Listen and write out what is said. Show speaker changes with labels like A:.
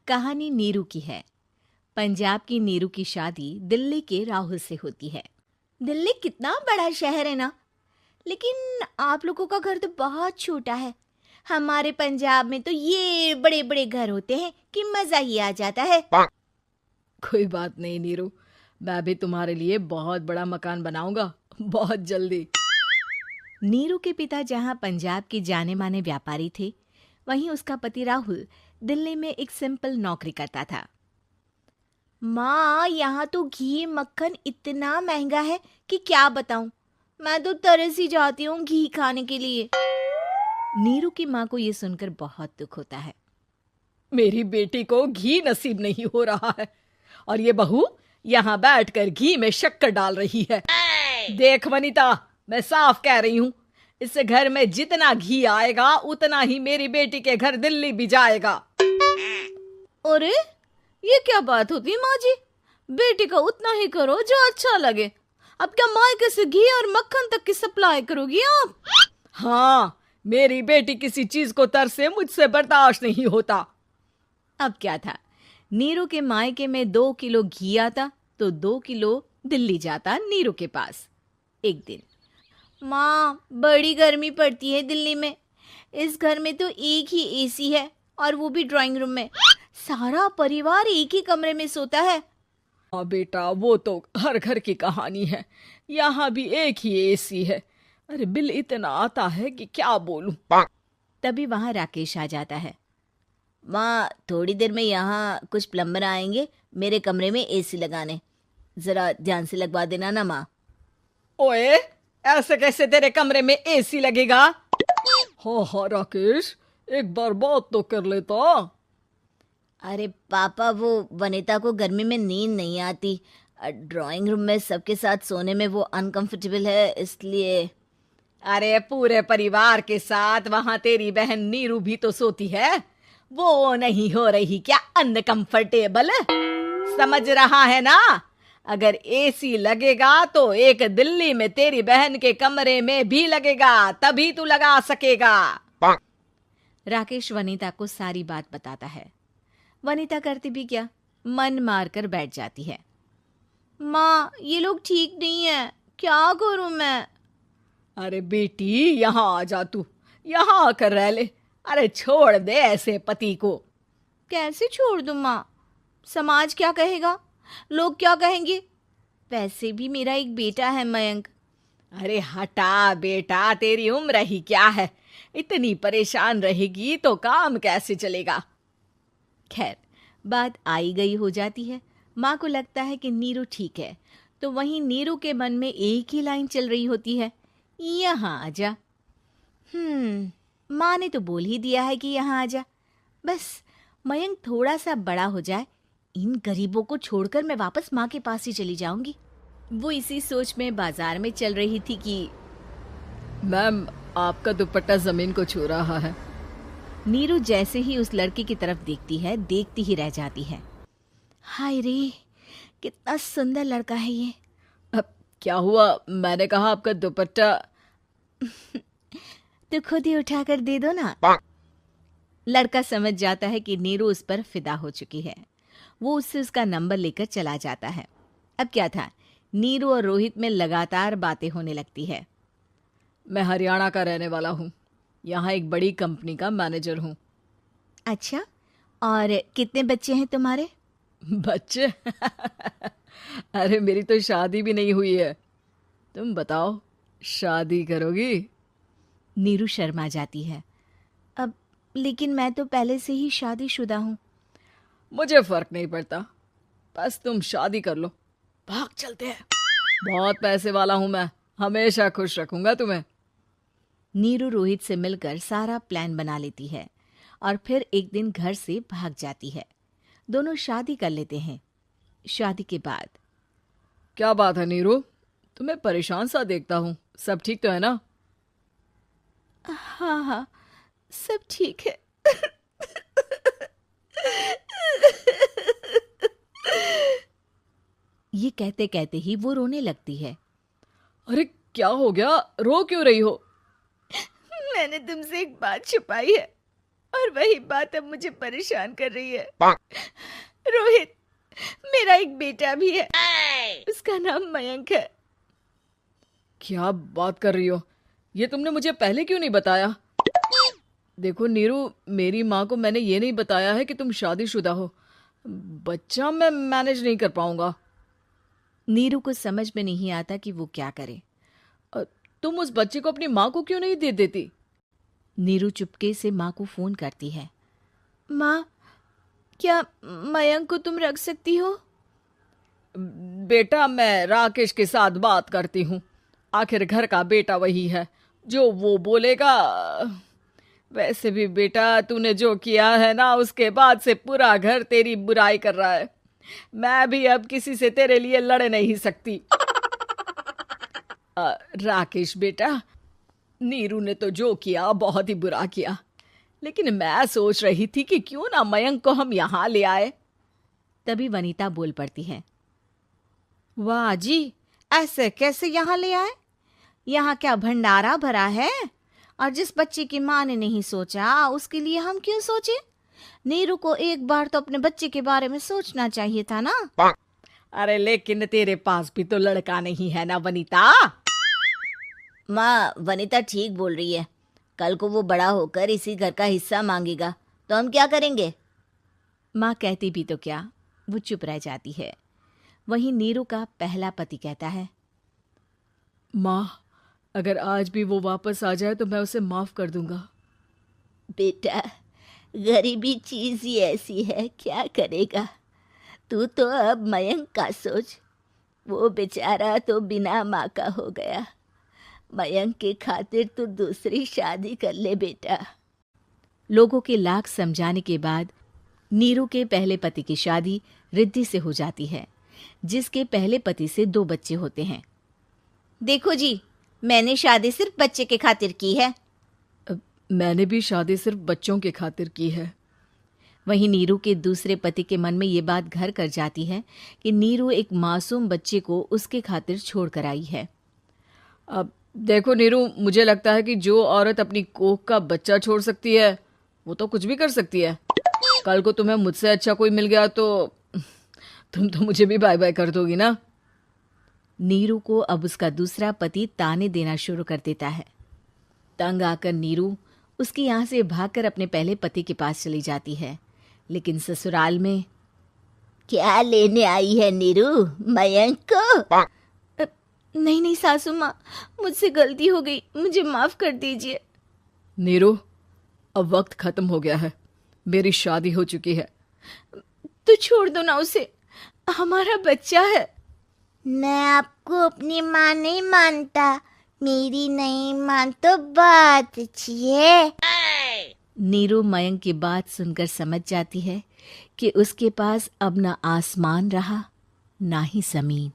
A: कहानी नीरू की है। पंजाब की नीरू की शादी दिल्ली के राहुल से होती है। दिल्ली कितना बड़ा शहर है ना, लेकिन आप लोगों का घर तो बहुत छोटा है। हमारे पंजाब में तो ये बड़े बड़े घर होते हैं कि मजा ही आ जाता है।
B: कोई बात नहीं नीरू, मैं भी तुम्हारे लिए बहुत बड़ा मकान बनाऊंगा, बहुत जल्दी।
A: नीरू के पिता जहाँ पंजाब के जाने माने व्यापारी थे, वहीं उसका पति राहुल दिल्ली में एक सिंपल नौकरी करता था। माँ, यहाँ तो घी मक्खन इतना महंगा है कि क्या बताऊं। मैं तो तरस ही जाती हूँ घी खाने के लिए। नीरू की माँ को ये सुनकर बहुत दुख होता है।
B: मेरी बेटी को घी नसीब नहीं हो रहा है और ये बहू यहाँ बैठकर घी में शक्कर डाल रही है। देख वनिता, मैं साफ कह रही हूँ, इस घर में जितना घी आएगा उतना ही मेरी बेटी के घर दिल्ली भी जाएगा।
A: अरे, ये क्या बात होती है माँ जी? बेटी का उतना ही करो जो अच्छा लगे। अब क्या मायके से घी और मक्खन तक की सप्लाई करोगी आप?
B: हाँ, मेरी बेटी किसी चीज को तरसे मुझसे बर्दाश्त नहीं होता।
A: अब क्या था, नीरू के मायके में 2 किलो घी आता तो 2 किलो दिल्ली जाता नीरू के पास। एक दिन, माँ, बड़ी गर्मी पड़ती है दिल्ली में। इस घर में तो एक ही एसी है और वो भी ड्राइंग रूम में। सारा परिवार एक ही कमरे में सोता है।
B: हाँ बेटा, वो तो हर घर की कहानी है। यहाँ भी एक ही एसी है। अरे बिल इतना आता है कि क्या बोलूं।
A: तभी वहां राकेश आ जाता है। माँ, थोड़ी देर में यहाँ कुछ प्लम्बर आएंगे मेरे कमरे में एसी लगाने। जरा ध्यान से लगवा देना ना माँ।
B: ओए, ऐसे कैसे तेरे कमरे में एसी लगेगा? हाँ राकेश, एक बार बात तो कर लेता।
A: अरे पापा, वो वनिता को गर्मी में नींद नहीं आती। ड्राइंग रूम में सबके साथ सोने में वो अनकंफर्टेबल है, इसलिए।
B: अरे पूरे परिवार के साथ वहां तेरी बहन नीरू भी तो सोती है। वो नहीं हो रही क्या अनकंफर्टेबल? समझ रहा है ना? अगर एसी लगेगा तो एक दिल्ली में तेरी बहन के कमरे में भी लगेगा, तभी तू लगा सकेगा।
A: राकेश वनिता को सारी बात बताता है। वनिता करती भी क्या, मन मार कर बैठ जाती है। माँ, ये लोग ठीक नहीं है, क्या करूं मैं?
B: अरे बेटी, यहाँ आ जा, तू यहाँ आकर रह ले। अरे छोड़ दे ऐसे पति को।
A: कैसे छोड़ दूं माँ? समाज क्या कहेगा, लोग क्या कहेंगे? वैसे भी मेरा एक बेटा है मयंक।
B: अरे हटा बेटा, तेरी उम्र ही क्या है? इतनी परेशान रहेगी तो काम कैसे चलेगा?
A: खैर, बात आई गई हो जाती है। माँ को लगता है कि नीरू ठीक है, तो वहीं नीरू के मन में एक ही लाइन चल रही होती है, यहाँ आ जा। माँ ने तो बोल ही दिया है कि यहाँ आ जा। बस मयंक थोड़ा सा बड़ा हो जाए, इन गरीबों को छोड़कर मैं वापस माँ के पास ही चली जाऊंगी। वो इसी सोच में बाजार में चल रही थी कि
B: मैम, आपका दुपट्टा जमीन को छू रहा है।
A: नीरू जैसे ही उस लड़की की तरफ देखती है, देखती ही रह जाती है। हाय रे, कितना सुंदर लड़का है ये।
B: अब क्या हुआ? मैंने कहा आपका दुपट्टा।
A: तो खुद ही उठाकर दे दो ना। लड़का समझ जाता है कि नीरू उस पर फिदा हो चुकी है। वो उससे उसका नंबर लेकर चला जाता है। अब क्या था, नीरू और रोहित में लगातार बातें होने लगती है।
B: मैं हरियाणा का रहने वाला हूँ, यहाँ एक बड़ी कंपनी का मैनेजर हूँ।
A: अच्छा, और कितने बच्चे हैं तुम्हारे?
B: बच्चे? अरे मेरी तो शादी भी नहीं हुई है। तुम बताओ, शादी करोगी?
A: नीरू शर्मा जाती है। अब लेकिन मैं तो पहले से ही शादीशुदा हूँ।
B: मुझे फर्क नहीं पड़ता, बस तुम शादी कर लो। भाग चलते हैं, बहुत पैसे वाला हूं मैं, हमेशा खुश रखूंगा तुम्हें।
A: नीरू रोहित से मिलकर सारा प्लान बना लेती है और फिर एक दिन घर से भाग जाती है। दोनों शादी कर लेते हैं। शादी के बाद,
B: क्या बात है नीरू, तुम्हें परेशान सा देखता हूँ, सब ठीक तो है ना?
A: हाँ हाँ, सब ठीक है। ये कहते कहते ही वो रोने लगती है।
B: अरे क्या हो गया, रो क्यों रही हो?
A: मैंने तुमसे एक बात छुपाई है
B: और वही बात अब मुझे परेशान कर रही है। रोहित, मेरा एक बेटा भी है, उसका नाम मयंक है। क्या बात कर रही हो? ये तुमने मुझे पहले क्यों नहीं बताया? देखो नीरू, मेरी माँ को मैंने ये नहीं बताया है कि तुम शादीशुदा हो। बच्चा मैं मैनेज नहीं कर पाऊंगा।
A: नीरू को समझ में नहीं आता कि वो क्या करे।
B: तुम उस बच्चे को अपनी माँ को क्यों नहीं दे देती?
A: नीरू चुपके से माँ को फोन करती है। माँ, क्या मयंक को तुम रख सकती हो?
B: बेटा, मैं राकेश के साथ बात करती हूँ। आखिर घर का बेटा वही है, जो वो बोलेगा। वैसे भी बेटा, तूने जो किया है ना, उसके बाद से पूरा घर तेरी बुराई कर रहा है। मैं भी अब किसी से तेरे लिए लड़ नहीं सकती। राकेश बेटा, नीरू ने तो जो किया बहुत ही बुरा किया, लेकिन मैं सोच रही थी कि क्यों ना मयंक को हम यहाँ ले आए।
A: तभी वनीता बोल पड़ती है। वाह जी, ऐसे कैसे यहाँ ले आए? यहाँ क्या भंडारा भरा है? और जिस बच्चे की माँ ने नहीं सोचा, उसके लिए हम क्यों सोचे? नीरू को एक बार तो अपने बच्चे के बारे में सोचना चाहिए था ना।
B: अरे लेकिन तेरे पास भी तो लड़का नहीं है ना वनीता।
C: माँ, वनीता ठीक बोल रही है। कल को वो बड़ा होकर इसी घर का हिस्सा मांगेगा तो हम क्या करेंगे?
A: माँ कहती भी तो क्या, वो चुप रह जाती है। वहीं नीरू का पहला पति कहता है।
B: माँ, अगर आज भी वो वापस आ जाए तो मैं उसे माफ कर दूंगा।
C: बेटा, गरीबी चीज ही ऐसी है, क्या करेगा। तू तो अब मयंक का सोच। वो बेचारा तो बिना माँ का हो गया। मयंक के खातिर तू दूसरी शादी कर ले बेटा।
A: लोगों के लाख समझाने के बाद नीरू के पहले पति की शादी रिद्धि से हो जाती है, जिसके पहले पति से 2 बच्चे होते हैं।
C: देखो जी, मैंने शादी सिर्फ बच्चे के खातिर की है।
B: मैंने भी शादी सिर्फ बच्चों के खातिर की है।
A: वहीं नीरू के दूसरे पति के मन में ये बात घर कर जाती है कि नीरू एक मासूम बच्चे को उसके खातिर छोड़ कर आई है।
B: अब देखो नीरू, मुझे लगता है कि जो औरत अपनी कोख का बच्चा छोड़ सकती है, वो तो कुछ भी कर सकती है। कल को तुम्हें मुझसे अच्छा कोई मिल गया तो तुम तो मुझे भी बाय बाय कर दोगी ना।
A: नीरू को अब उसका दूसरा पति ताने देना शुरू कर देता है। तंग आकर नीरू उसके यहाँ से भागकर अपने पहले पति के पास चली जाती है, लेकिन ससुराल में
C: क्या लेने आई है नीरू, मयंक को?
A: नहीं नहीं सासू माँ, मुझसे गलती हो गई, मुझे माफ कर दीजिए।
B: नीरू, अब वक्त खत्म हो गया है, मेरी शादी हो चुकी है।
A: तो छोड़ दो ना उसे, हमारा बच्चा है।
C: मैं आपको अपनी माँ नहीं मानता। मेरी नहीं मान तो बात अच्छी है।
A: नीरू मयंक की बात सुनकर समझ जाती है कि उसके पास अब ना आसमान रहा ना ही जमीन।